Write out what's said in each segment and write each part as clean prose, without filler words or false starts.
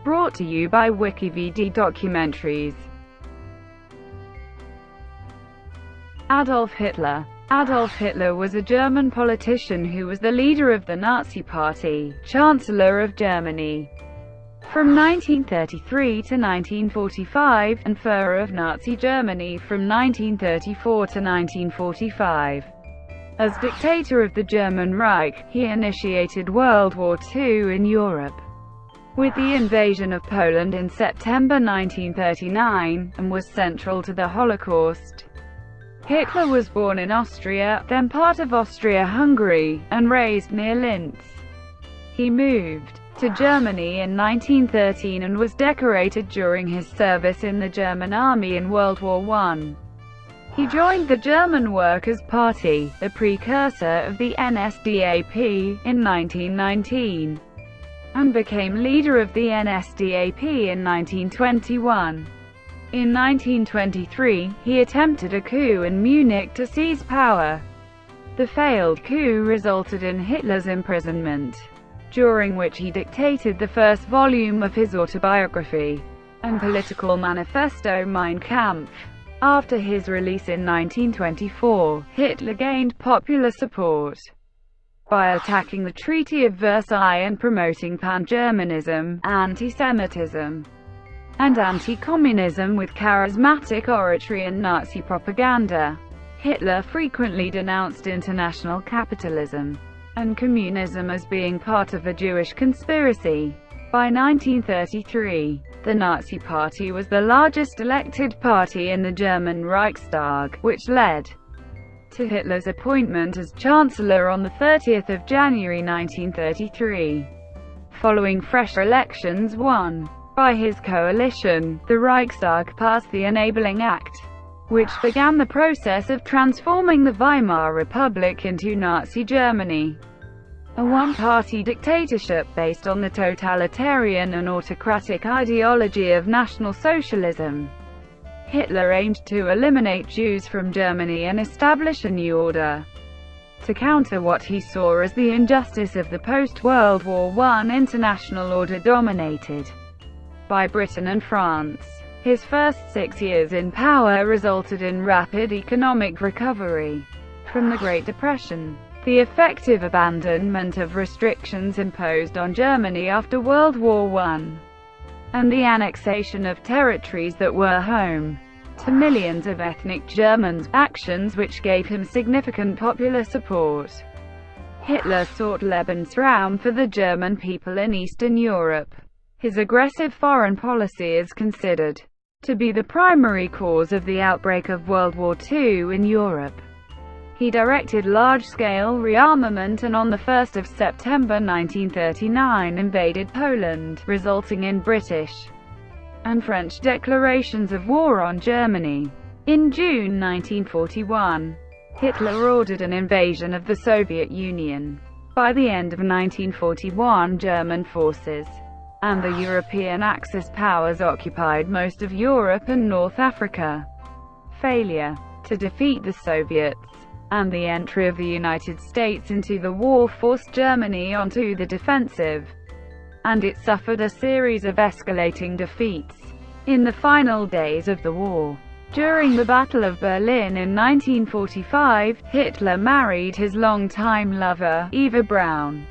Brought to you by WikiVidi Documentaries. Adolf Hitler. Adolf Hitler was a German politician who was the leader of the Nazi Party, Chancellor of Germany from 1933 to 1945, and Führer of Nazi Germany from 1934 to 1945. As dictator of the German Reich, he initiated World War II in Europe with the invasion of Poland in September 1939, and was central to the Holocaust. Hitler was born in Austria, then part of Austria-Hungary, and raised near Linz. He moved to Germany in 1913 and was decorated during his service in the German army in World War I. He joined the German Workers' Party, the precursor of the NSDAP, in 1919, and became leader of the NSDAP in 1921. In 1923, he attempted a coup in Munich to seize power. The failed coup resulted in Hitler's imprisonment, during which he dictated the first volume of his autobiography and political manifesto Mein Kampf. After his release in 1924, Hitler gained popular support by attacking the Treaty of Versailles and promoting Pan-Germanism, anti-Semitism, and anti-communism with charismatic oratory and Nazi propaganda. Hitler frequently denounced international capitalism and communism as being part of a Jewish conspiracy. By 1933, the Nazi Party was the largest elected party in the German Reichstag, which led to Hitler's appointment as Chancellor on 30 January 1933. Following fresh elections won by his coalition, the Reichstag passed the Enabling Act, which began the process of transforming the Weimar Republic into Nazi Germany, a one-party dictatorship based on the totalitarian and autocratic ideology of National Socialism. Hitler aimed to eliminate Jews from Germany and establish a new order to counter what he saw as the injustice of the post-World War I international order dominated by Britain and France. His first 6 years in power resulted in rapid economic recovery from the Great Depression, the effective abandonment of restrictions imposed on Germany after World War I, and the annexation of territories that were home to millions of ethnic Germans, actions which gave him significant popular support. Hitler sought Lebensraum for the German people in Eastern Europe. His aggressive foreign policy is considered to be the primary cause of the outbreak of World War II in Europe. He directed large-scale rearmament and on 1 September 1939 invaded Poland, resulting in British and French declarations of war on Germany. In June 1941, Hitler ordered an invasion of the Soviet Union. By the end of 1941, German forces and the European Axis powers occupied most of Europe and North Africa. Failure to defeat the Soviets and the entry of the United States into the war forced Germany onto the defensive, and it suffered a series of escalating defeats in the final days of the war. During the Battle of Berlin in 1945, Hitler married his longtime lover, Eva Braun.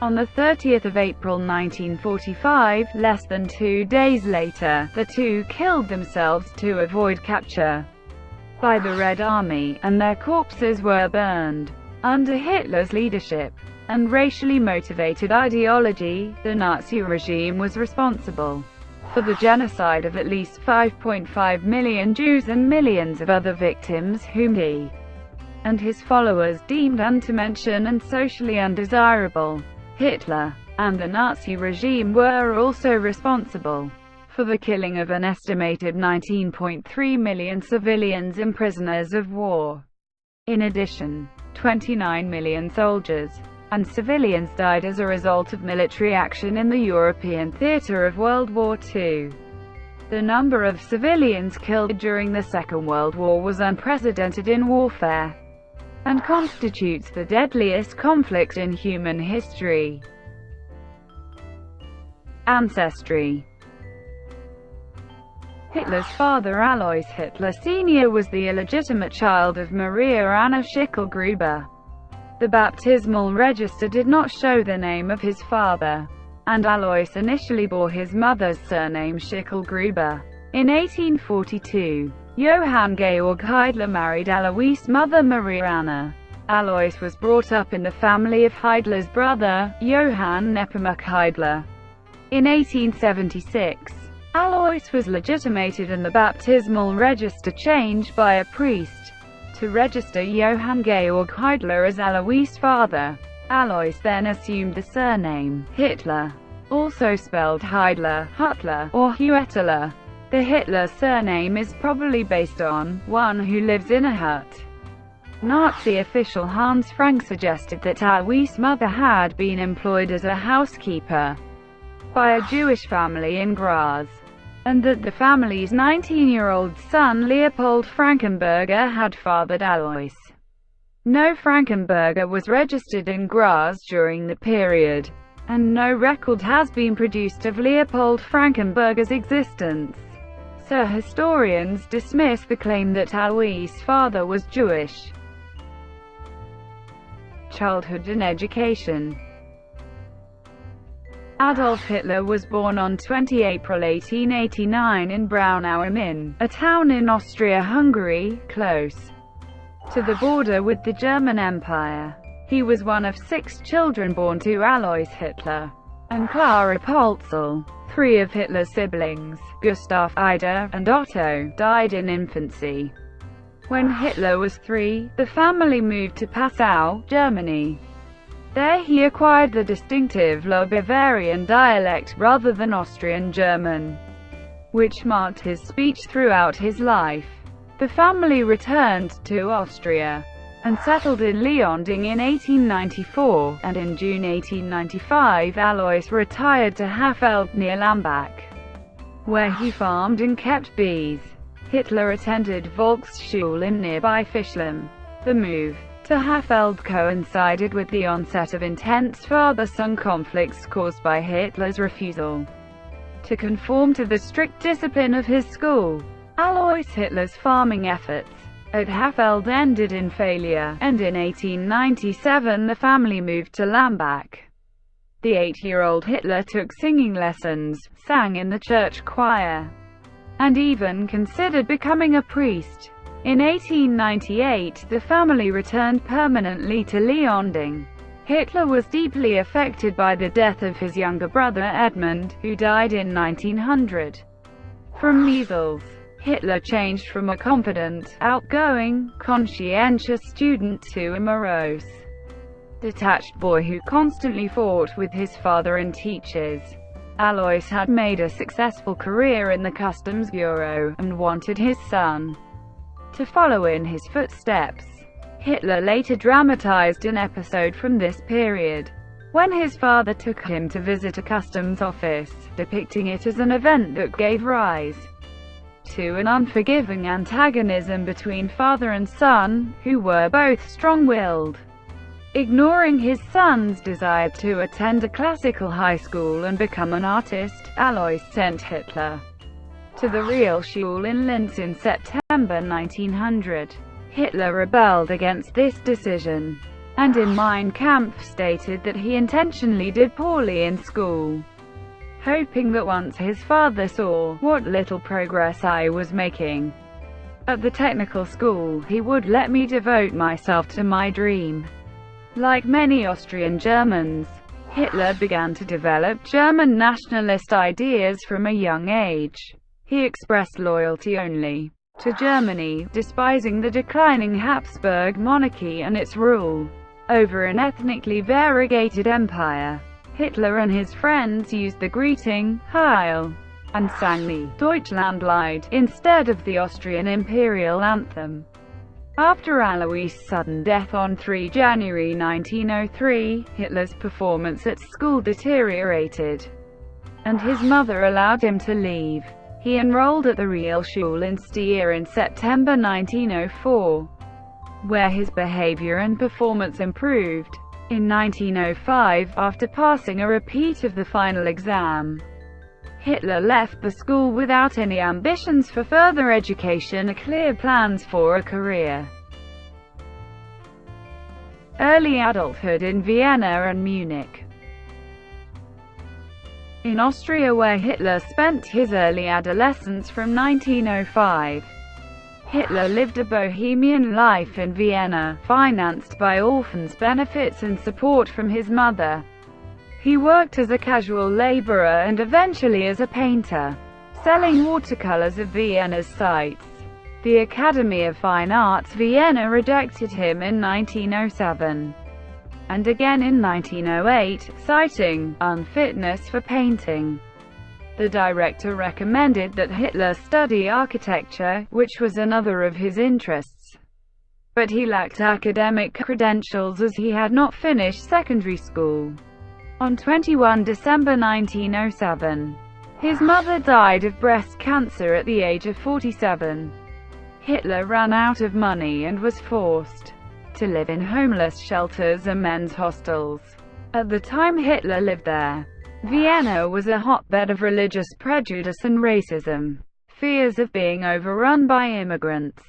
On 30 April 1945, less than 2 days later, the two killed themselves to avoid capture by the Red Army, and their corpses were burned. Under Hitler's leadership and racially motivated ideology, the Nazi regime was responsible for the genocide of at least 5.5 million Jews and millions of other victims whom he and his followers deemed unto-mention and socially undesirable. Hitler and the Nazi regime were also responsible for the killing of an estimated 19.3 million civilians and prisoners of war. In addition, 29 million soldiers and civilians died as a result of military action in the European theater of World War II. The number of civilians killed during the Second World War was unprecedented in warfare, and constitutes the deadliest conflict in human history. Ancestry. Hitler's father Alois Hitler Sr. was the illegitimate child of Maria Anna Schickel-Gruber. The baptismal register did not show the name of his father, and Alois initially bore his mother's surname Schickel-Gruber. In 1842, Johann Georg Heidler married Alois' mother Maria Anna. Alois was brought up in the family of Heidler's brother, Johann Nepomuk Heidler. In 1876, Alois was legitimated and the baptismal register changed by a priest to register Johann Georg Heidler as Alois' father. Alois then assumed the surname Hitler, also spelled Heidler, Huttler, or Huetler. The Hitler surname is probably based on one who lives in a hut. Nazi official Hans Frank suggested that Alois' mother had been employed as a housekeeper by a Jewish family in Graz, and that the family's 19-year-old son Leopold Frankenberger had fathered Alois. No Frankenberger was registered in Graz during the period, and no record has been produced of Leopold Frankenberger's existence, so historians dismiss the claim that Alois' father was Jewish. Childhood and education. Adolf Hitler was born on 20 April 1889 in Braunau am Inn, a town in Austria-Hungary, close to the border with the German Empire. He was one of 6 children born to Alois Hitler and Clara Polzel. 3 of Hitler's siblings, Gustav, Ida, and Otto, died in infancy. When Hitler was 3, the family moved to Passau, Germany. There he acquired the distinctive Low Bavarian dialect rather than Austrian German, which marked his speech throughout his life. The family returned to Austria and settled in Leonding in 1894, and in June 1895 Alois retired to Hafeld near Lambach, where he farmed and kept bees. Hitler attended Volksschule in nearby Fischlham. The move to Hafeld coincided with the onset of intense father-son conflicts caused by Hitler's refusal to conform to the strict discipline of his school. Alois Hitler's farming efforts at Hafeld ended in failure, and in 1897 the family moved to Lambach. The 8-year-old Hitler took singing lessons, sang in the church choir, and even considered becoming a priest. In 1898, the family returned permanently to Leonding. Hitler was deeply affected by the death of his younger brother Edmund, who died in 1900 from measles. Hitler changed from a confident, outgoing, conscientious student to a morose, detached boy who constantly fought with his father and teachers. Alois had made a successful career in the Customs Bureau, and wanted his son to follow in his footsteps. Hitler later dramatized an episode from this period, when his father took him to visit a customs office, depicting it as an event that gave rise to an unforgiving antagonism between father and son, who were both strong-willed. Ignoring his son's desire to attend a classical high school and become an artist, Alois sent Hitler to the Realschule in Linz in September 1900. Hitler rebelled against this decision, and in Mein Kampf stated that he intentionally did poorly in school, hoping that once his father saw what little progress I was making at the technical school, he would let me devote myself to my dream. Like many Austrian Germans, Hitler began to develop German nationalist ideas from a young age. He expressed loyalty only to Germany, despising the declining Habsburg monarchy and its rule over an ethnically variegated empire. Hitler and his friends used the greeting, Heil, and sang the Deutschlandlied instead of the Austrian imperial anthem. After Alois' sudden death on 3 January 1903, Hitler's performance at school deteriorated, and his mother allowed him to leave. He enrolled at the Realschule in Steyr in September 1904, where his behavior and performance improved. In 1905, after passing a repeat of the final exam, Hitler left the school without any ambitions for further education or clear plans for a career. Early adulthood in Vienna and Munich. In Austria, where Hitler spent his early adolescence from 1905. Hitler lived a bohemian life in Vienna, financed by orphans' benefits and support from his mother. He worked as a casual laborer and eventually as a painter, selling watercolors of Vienna's sights. The Academy of Fine Arts Vienna rejected him in 1907, and again in 1908, citing unfitness for painting. The director recommended that Hitler study architecture, which was another of his interests, but he lacked academic credentials as he had not finished secondary school. On 21 December 1907, his mother died of breast cancer at the age of 47. Hitler ran out of money and was forced to live in homeless shelters and men's hostels. At the time Hitler lived there, Vienna was a hotbed of religious prejudice and racism. Fears of being overrun by immigrants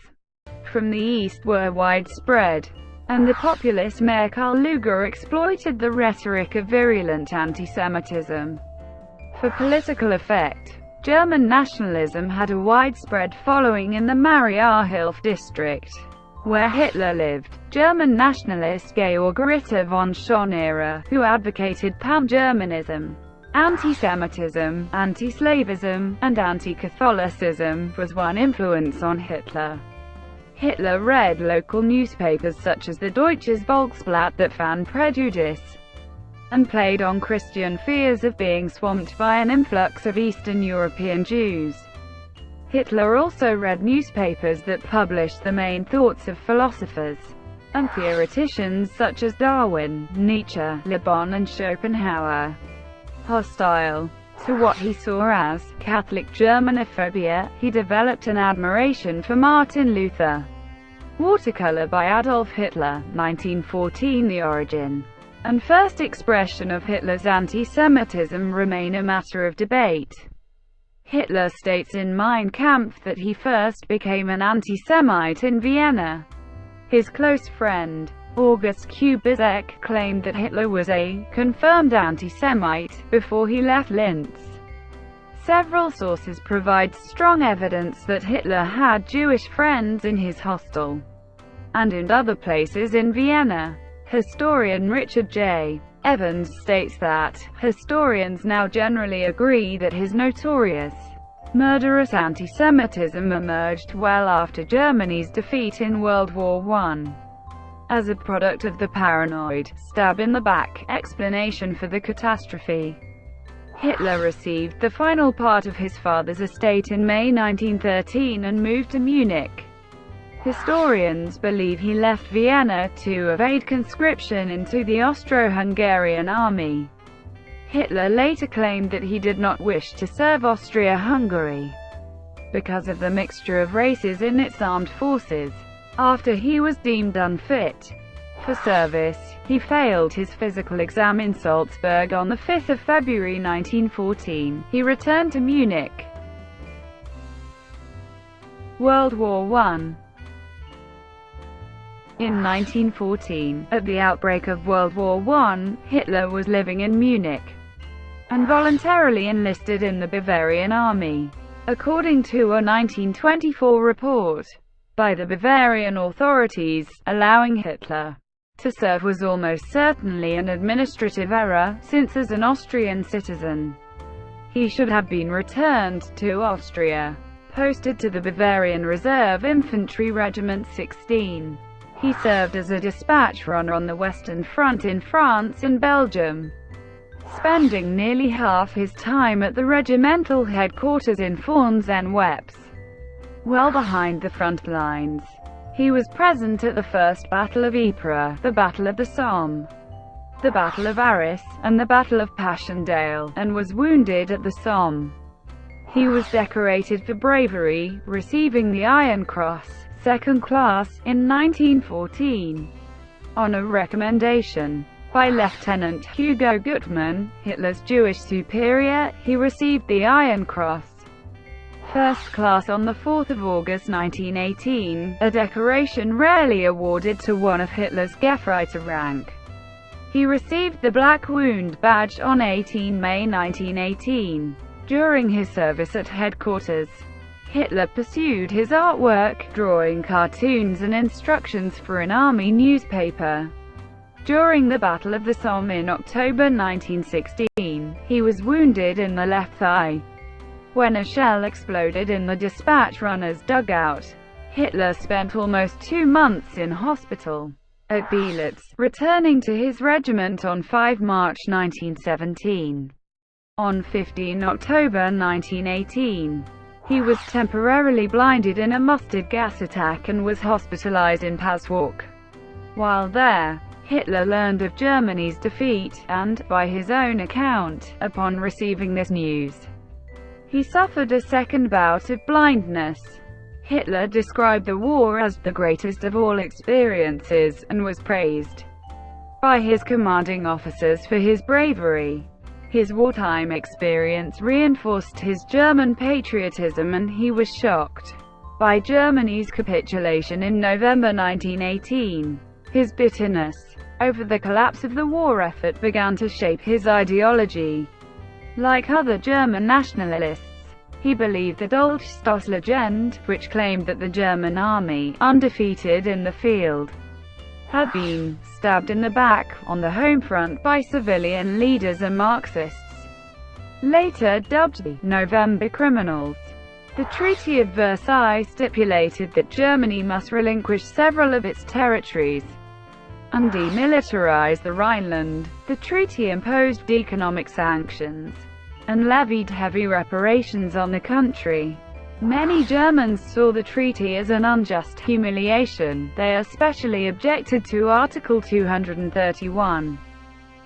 from the east were widespread, and the populist mayor Karl Lueger exploited the rhetoric of virulent anti-Semitism for political effect. German nationalism had a widespread following in the Mariahilf district, where Hitler lived. German nationalist Georg Ritter von Schonera, who advocated Pan-Germanism, anti-Semitism, anti-Slavism, and anti-Catholicism, was one influence on Hitler. Hitler read local newspapers such as the Deutsches Volksblatt that fanned prejudice and played on Christian fears of being swamped by an influx of Eastern European Jews. Hitler also read newspapers that published the main thoughts of philosophers and theoreticians such as Darwin, Nietzsche, Le Bon and Schopenhauer. Hostile to what he saw as Catholic Germanophobia, he developed an admiration for Martin Luther. Watercolor by Adolf Hitler, 1914. The origin and first expression of Hitler's anti-Semitism remain a matter of debate. Hitler states in Mein Kampf that he first became an anti-Semite in Vienna. His close friend, August Kubizek, claimed that Hitler was a confirmed anti-Semite before he left Linz. Several sources provide strong evidence that Hitler had Jewish friends in his hostel and in other places in Vienna. Historian Richard J. Evans states that historians now generally agree that his notorious, murderous anti-Semitism emerged well after Germany's defeat in World War I. As a product of the paranoid, stab-in-the-back explanation for the catastrophe. Hitler received the final part of his father's estate in May 1913 and moved to Munich. Historians believe he left Vienna to evade conscription into the Austro-Hungarian army. Hitler later claimed that he did not wish to serve Austria-Hungary because of the mixture of races in its armed forces. After he was deemed unfit for service, he failed his physical exam in Salzburg on 5 February 1914. He returned to Munich. World War I. In 1914, at the outbreak of World War I, Hitler was living in Munich and voluntarily enlisted in the Bavarian army. According to a 1924 report by the Bavarian authorities, allowing Hitler to serve was almost certainly an administrative error, since as an Austrian citizen, he should have been returned to Austria. Posted to the Bavarian Reserve Infantry Regiment 16. He served as a dispatch runner on the Western Front in France and Belgium, spending nearly half his time at the regimental headquarters in Fontaine-Weps, well behind the front lines. He was present at the First Battle of Ypres, the Battle of the Somme, the Battle of Arras, and the Battle of Passchendaele, and was wounded at the Somme. He was decorated for bravery, receiving the Iron Cross, second class, in 1914. On a recommendation by Lieutenant Hugo Gutmann, Hitler's Jewish superior. He received the Iron Cross, First Class on 4 August 1918, a decoration rarely awarded to one of Hitler's Gefreiter rank. He received the Black Wound Badge on 18 May 1918. During his service at headquarters, Hitler pursued his artwork, drawing cartoons and instructions for an army newspaper. During the Battle of the Somme in October 1916, he was wounded in the left thigh when a shell exploded in the dispatch runner's dugout. Hitler spent almost 2 months in hospital at Belitz, returning to his regiment on 5 March 1917. On 15 October 1918, he was temporarily blinded in a mustard gas attack and was hospitalized in Passwalk. While there, Hitler learned of Germany's defeat, and, by his own account, upon receiving this news, he suffered a second bout of blindness. Hitler described the war as the greatest of all experiences, and was praised by his commanding officers for his bravery. His wartime experience reinforced his German patriotism, and he was shocked by Germany's capitulation in November 1918. His bitterness over the collapse of the war effort began to shape his ideology. Like other German nationalists, he believed the Dolchstoßlegende, which claimed that the German army, undefeated in the field, had been stabbed in the back, on the home front by civilian leaders and Marxists, later dubbed the November Criminals. The Treaty of Versailles stipulated that Germany must relinquish several of its territories and demilitarize the Rhineland. The treaty imposed economic sanctions and levied heavy reparations on the country. Many Germans saw the treaty as an unjust humiliation. They especially objected to Article 231,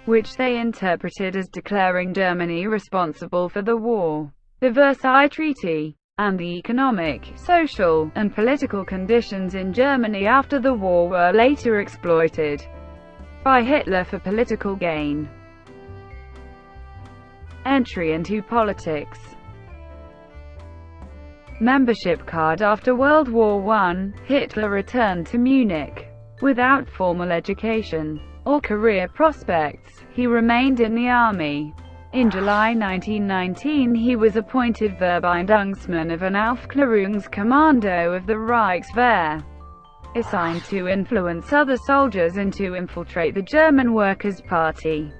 which they interpreted as declaring Germany responsible for the war. The Versailles Treaty and the economic, social, and political conditions in Germany after the war were later exploited by Hitler for political gain. Entry into politics. Membership card. After World War I, Hitler returned to Munich. Without formal education or career prospects, he remained in the army. In July 1919 he was appointed Verbindungsmann of an Aufklärungskommando of the Reichswehr, assigned to influence other soldiers and to infiltrate the German Workers' Party.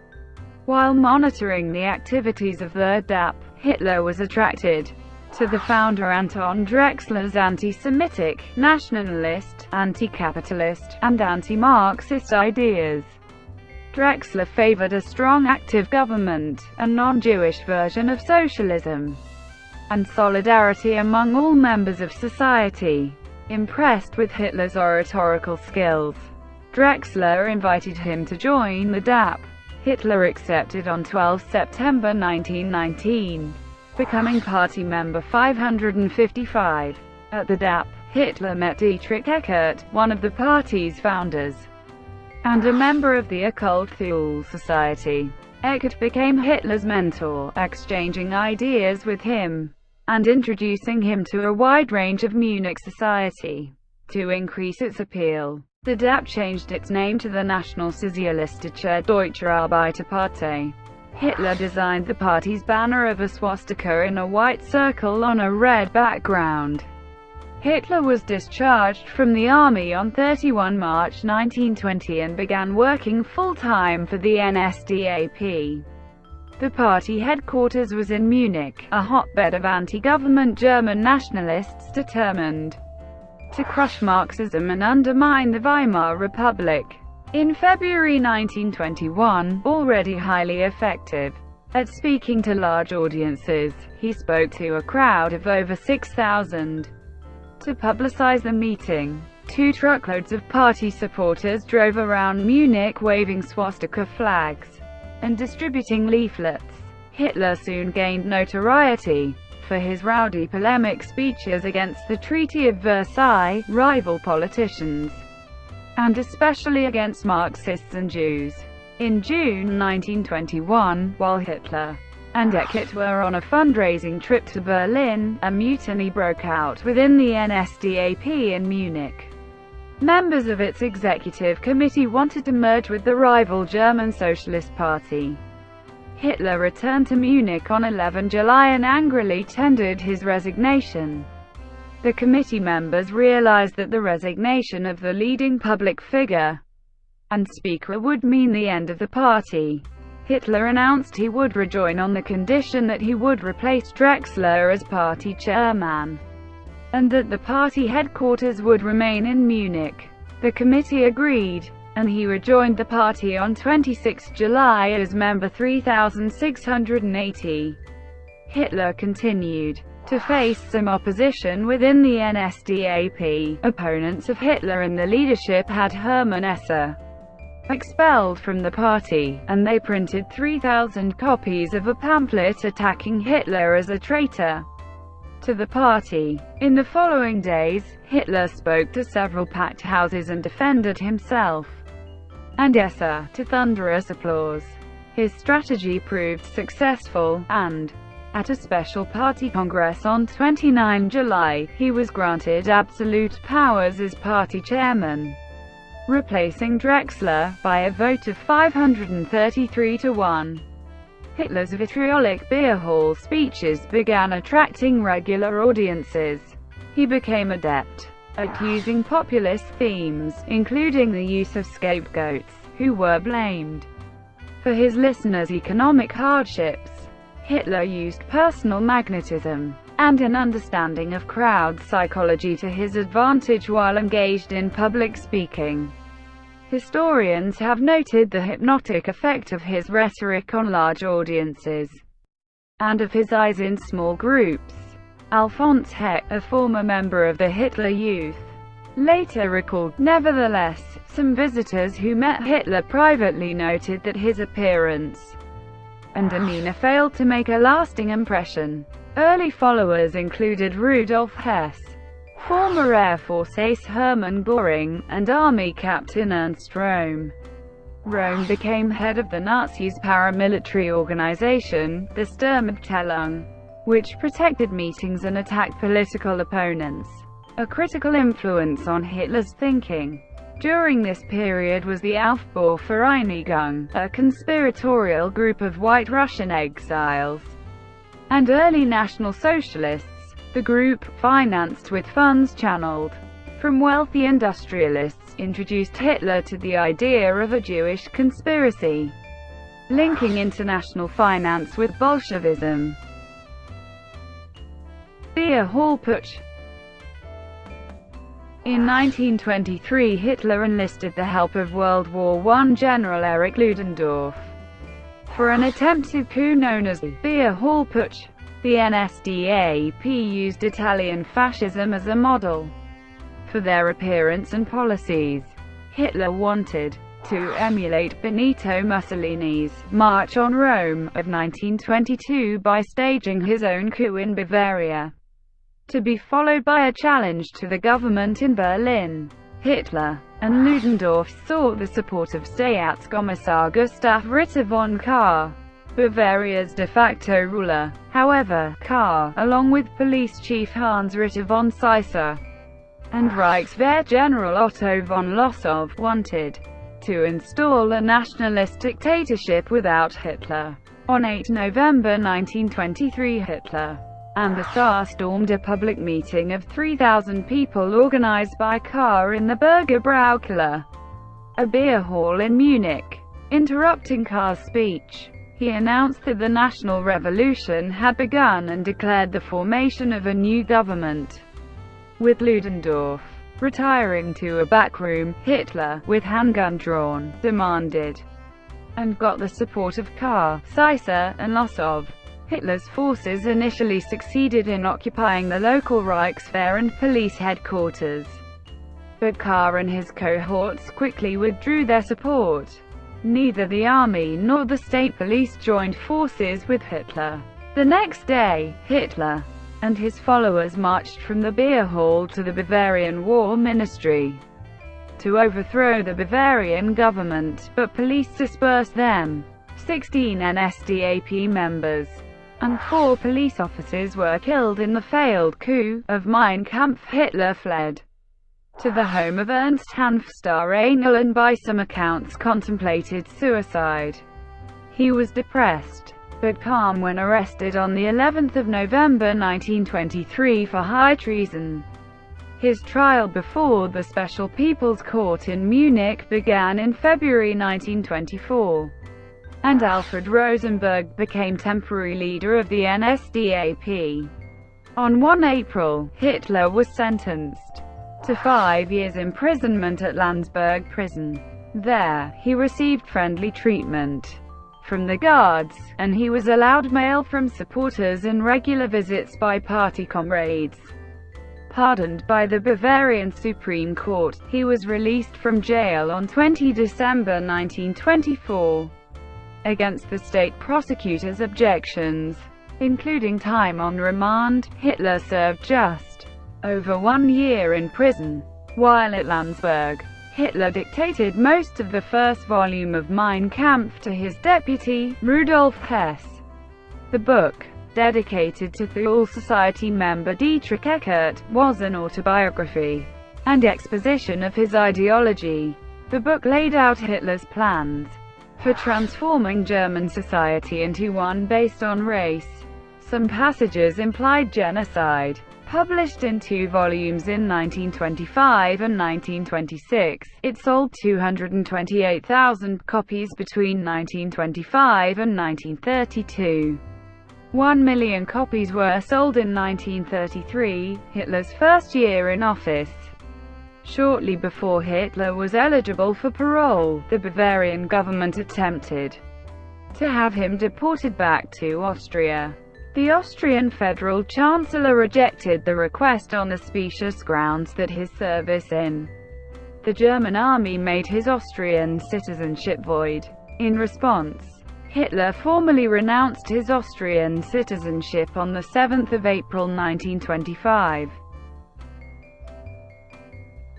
While monitoring the activities of the NSDAP, Hitler was attracted to the founder Anton Drexler's anti-Semitic, nationalist, anti-capitalist, and anti-Marxist ideas. Drexler favored a strong active government, a non-Jewish version of socialism, and solidarity among all members of society. Impressed with Hitler's oratorical skills, Drexler invited him to join the NSDAP. Hitler accepted on 12 September 1919, becoming party member 555. At the NSDAP, Hitler met Dietrich Eckart, one of the party's founders, and a member of the Occult Thule Society. Eckart became Hitler's mentor, exchanging ideas with him and introducing him to a wide range of Munich society. To increase its appeal, the NSDAP changed its name to the Nationalsozialistische Deutsche Arbeiterpartei. Hitler designed the party's banner of a swastika in a white circle on a red background. Hitler was discharged from the army on 31 March 1920 and began working full-time for the NSDAP. The party headquarters was in Munich, a hotbed of anti-government German nationalists determined to crush Marxism and undermine the Weimar Republic. In February 1921, already highly effective at speaking to large audiences, he spoke to a crowd of over 6,000. To publicize the meeting, 2 truckloads of party supporters drove around Munich waving swastika flags and distributing leaflets. Hitler soon gained notoriety for his rowdy polemic speeches against the Treaty of Versailles, rival politicians, and especially against Marxists and Jews. In June 1921, while Hitler and Eckert were on a fundraising trip to Berlin, a mutiny broke out within the NSDAP in Munich. Members of its executive committee wanted to merge with the rival German Socialist Party. Hitler returned to Munich on 11 July and angrily tendered his resignation. The committee members realized that the resignation of the leading public figure and speaker would mean the end of the party. Hitler announced he would rejoin on the condition that he would replace Drexler as party chairman, and that the party headquarters would remain in Munich. The committee agreed, and he rejoined the party on 26 July as member 3680. Hitler continued to face some opposition within the NSDAP. Opponents of Hitler in the leadership had Hermann Hesse expelled from the party, and they printed 3,000 copies of a pamphlet attacking Hitler as a traitor to the party. In the following days, Hitler spoke to several packed houses and defended himself and Hesse to thunderous applause. His strategy proved successful, and at a special party congress on 29 July, he was granted absolute powers as party chairman, replacing Drexler by a vote of 533 to 1. Hitler's vitriolic beer hall speeches began attracting regular audiences. He became adept at using populist themes, including the use of scapegoats, who were blamed for his listeners' economic hardships. Hitler used personal magnetism and an understanding of crowd psychology to his advantage while engaged in public speaking. Historians have noted the hypnotic effect of his rhetoric on large audiences, and of his eyes in small groups. Alphonse Heck, a former member of the Hitler Youth, later recalled, "Nevertheless, some visitors who met Hitler privately noted that his appearance and demeanor failed to make a lasting impression." Early followers included Rudolf Hess, former Air Force ace Hermann Göring, and Army Captain Ernst Röhm. Röhm became head of the Nazis' paramilitary organization, the Sturmabteilung, which protected meetings and attacked political opponents. A critical influence on Hitler's thinking during this period was the Aufbauvereinigung, a conspiratorial group of White Russian exiles and early National Socialists. The group, financed with funds channeled from wealthy industrialists, introduced Hitler to the idea of a Jewish conspiracy, linking international finance with Bolshevism. Beer Hall Putsch. In 1923, Hitler enlisted the help of World War I General Erich Ludendorff for an attempted coup known as the Beer Hall Putsch. The NSDAP used Italian fascism as a model for their appearance and policies. Hitler wanted to emulate Benito Mussolini's March on Rome of 1922 by staging his own coup in Bavaria, to be followed by a challenge to the government in Berlin. Hitler and Ludendorff sought the support of Staatskommissar Gustav Ritter von Kahr, Bavaria's de facto ruler. However, Kahr, along with police chief Hans Ritter von Seisser and Reichswehr General Otto von Lossow, wanted to install a nationalist dictatorship without Hitler. On 8 November 1923, Hitler and the Tsar stormed a public meeting of 3,000 people organized by Kahr in the Bürgerbraukeller, a beer hall in Munich. Interrupting Kahr's speech, he announced that the national revolution had begun and declared the formation of a new government. With Ludendorff retiring to a back room, Hitler, with handgun drawn, demanded and got the support of Kahr, Seisser, and Lossow. Hitler's forces initially succeeded in occupying the local Reichswehr and police headquarters, but Kahr and his cohorts quickly withdrew their support. Neither the army nor the state police joined forces with Hitler. The next day, Hitler and his followers marched from the beer hall to the Bavarian War Ministry to overthrow the Bavarian government, but police dispersed them. 16 NSDAP members and 4 police officers were killed in the failed coup of Mein Kampf. Hitler fled to the home of Ernst Hanfstaengl and by some accounts contemplated suicide. He was depressed, but calm when arrested on the 11th of November 1923 for high treason. His trial before the Special People's Court in Munich began in February 1924, and Alfred Rosenberg became temporary leader of the NSDAP. On 1 April, Hitler was sentenced to 5 years imprisonment at Landsberg prison. There, he received friendly treatment from the guards, and he was allowed mail from supporters and regular visits by party comrades. Pardoned by the Bavarian Supreme Court, he was released from jail on 20 December 1924. Against the state prosecutor's objections, including time on remand, Hitler served just over 1 year in prison. While at Landsberg, Hitler dictated most of the first volume of Mein Kampf to his deputy, Rudolf Hess. The book, dedicated to Thule Society member Dietrich Eckart, was an autobiography and exposition of his ideology. The book laid out Hitler's plans for transforming German society into one based on race. Some passages implied genocide. Published in 2 volumes in 1925 and 1926, it sold 228,000 copies between 1925 and 1932. 1 million copies were sold in 1933, Hitler's first year in office. Shortly before Hitler was eligible for parole, the Bavarian government attempted to have him deported back to Austria. The Austrian federal chancellor rejected the request on the specious grounds that his service in the German army made his Austrian citizenship void. In response, Hitler formally renounced his Austrian citizenship on 7 April 1925.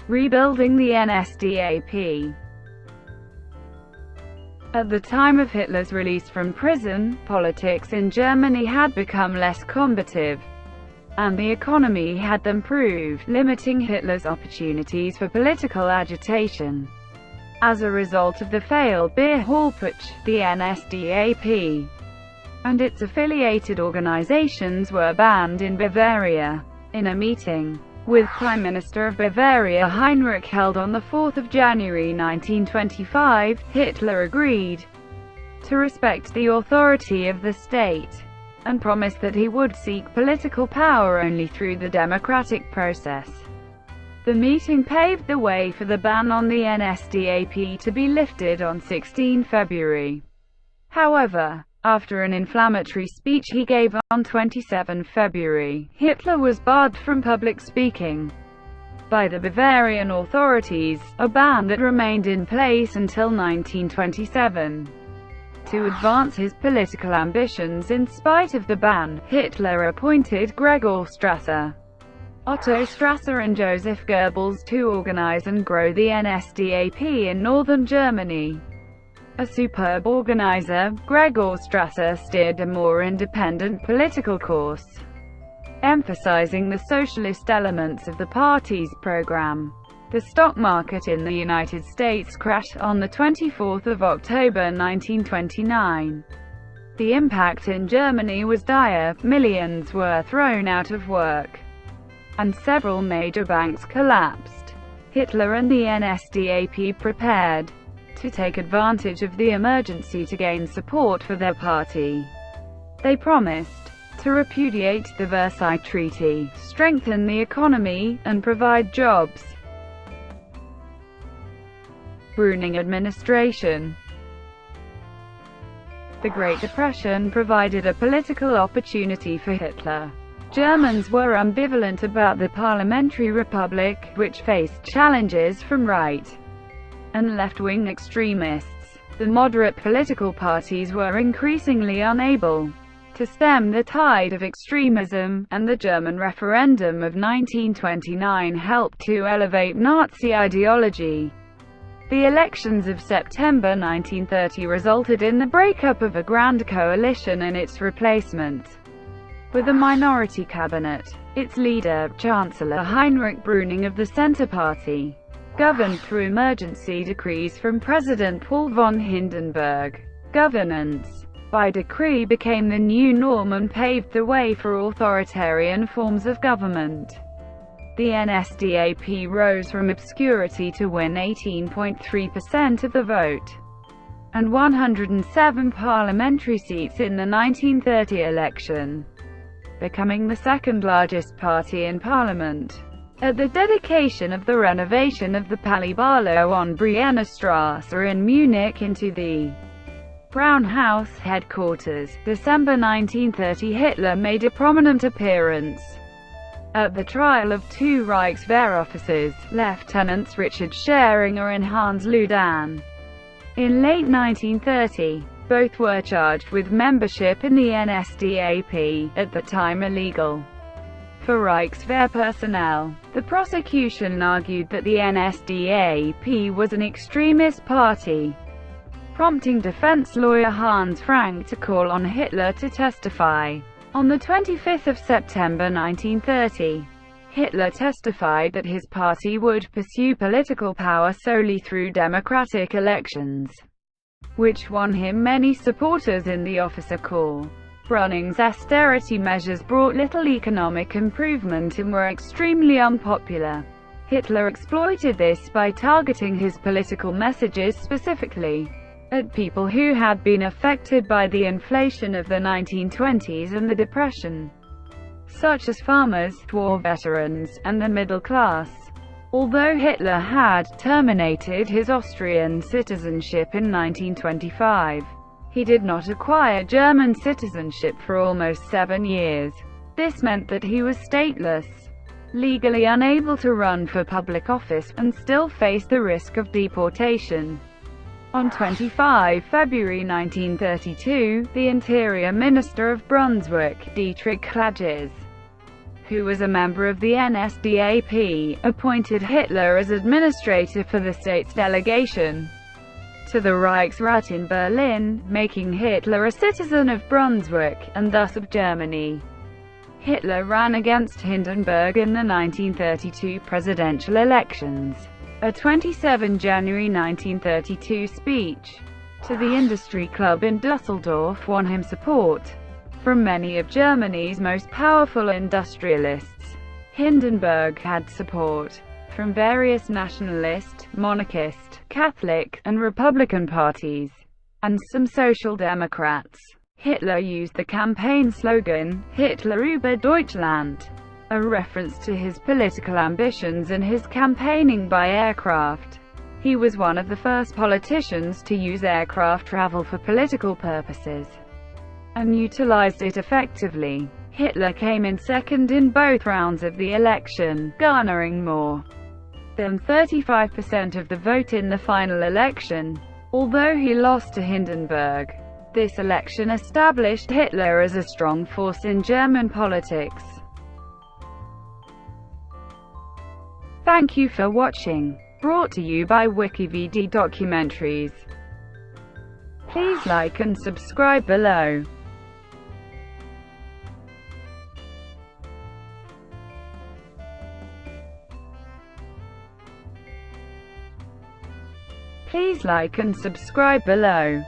Rebuilding the NSDAP. At the time of Hitler's release from prison, politics in Germany had become less combative, and the economy had improved, limiting Hitler's opportunities for political agitation. As a result of the failed beer hall putsch, the NSDAP and its affiliated organizations were banned in Bavaria. In a meeting with Prime Minister of Bavaria Heinrich held on 4 January 1925, Hitler agreed to respect the authority of the state, and promised that he would seek political power only through the democratic process. The meeting paved the way for the ban on the NSDAP to be lifted on 16 February. However, after an inflammatory speech he gave on 27 February, Hitler was barred from public speaking by the Bavarian authorities, a ban that remained in place until 1927. To advance his political ambitions in spite of the ban, Hitler appointed Gregor Strasser, Otto Strasser and Joseph Goebbels to organize and grow the NSDAP in northern Germany. A superb organizer, Gregor Strasser steered a more independent political course, emphasizing the socialist elements of the party's program. The stock market in the United States crashed on 24 October 1929. The impact in Germany was dire, millions were thrown out of work, and several major banks collapsed. Hitler and the NSDAP prepared to take advantage of the emergency to gain support for their party. They promised to repudiate the Versailles Treaty, strengthen the economy, and provide jobs. Brüning administration. The Great Depression provided a political opportunity for Hitler. Germans were ambivalent about the parliamentary republic, which faced challenges from right and left-wing extremists. The moderate political parties were increasingly unable to stem the tide of extremism, and the German referendum of 1929 helped to elevate Nazi ideology. The elections of September 1930 resulted in the breakup of a grand coalition and its replacement with a minority cabinet. Its leader, Chancellor Heinrich Brüning of the Centre Party, governed through emergency decrees from President Paul von Hindenburg. Governance by decree became the new norm and paved the way for authoritarian forms of government. The NSDAP rose from obscurity to win 18.3% of the vote and 107 parliamentary seats in the 1930 election, becoming the second largest party in parliament. At the dedication of the renovation of the Palais Barlow on Brienner Strasse in Munich into the Brown House headquarters, December 1930, Hitler made a prominent appearance at the trial of two Reichswehr officers, Lieutenants Richard Scheringer and Hans Ludan. In late 1930, both were charged with membership in the NSDAP, at the time illegal for Reichswehr personnel. The prosecution argued that the NSDAP was an extremist party, prompting defense lawyer Hans Frank to call on Hitler to testify. On the 25th of September 1930, Hitler testified that his party would pursue political power solely through democratic elections, which won him many supporters in the officer corps. Brüning's austerity measures brought little economic improvement and were extremely unpopular. Hitler exploited this by targeting his political messages specifically at people who had been affected by the inflation of the 1920s and the Depression, such as farmers, war veterans, and the middle class. Although Hitler had terminated his Austrian citizenship in 1925, he did not acquire German citizenship for almost 7 years. This meant that he was stateless, legally unable to run for public office, and still faced the risk of deportation. On 25 February 1932, the Interior Minister of Brunswick, Dietrich Klages, who was a member of the NSDAP, appointed Hitler as administrator for the state's delegation to the Reichsrat in Berlin, making Hitler a citizen of Brunswick, and thus of Germany. Hitler ran against Hindenburg in the 1932 presidential elections. A 27 January 1932 speech to the Industry Club in Dusseldorf won him support from many of Germany's most powerful industrialists. Hindenburg had support from various nationalist, monarchist, Catholic, and Republican parties, and some Social Democrats. Hitler used the campaign slogan, Hitler über Deutschland, a reference to his political ambitions and his campaigning by aircraft. He was one of the first politicians to use aircraft travel for political purposes, and utilized it effectively. Hitler came in second in both rounds of the election, garnering more than 35% of the vote in the final election. Although he lost to Hindenburg, this election established Hitler as a strong force in German politics. Thank you for watching. Brought to you by WikiVidi Documentaries. Please like and subscribe below. Please like and subscribe below.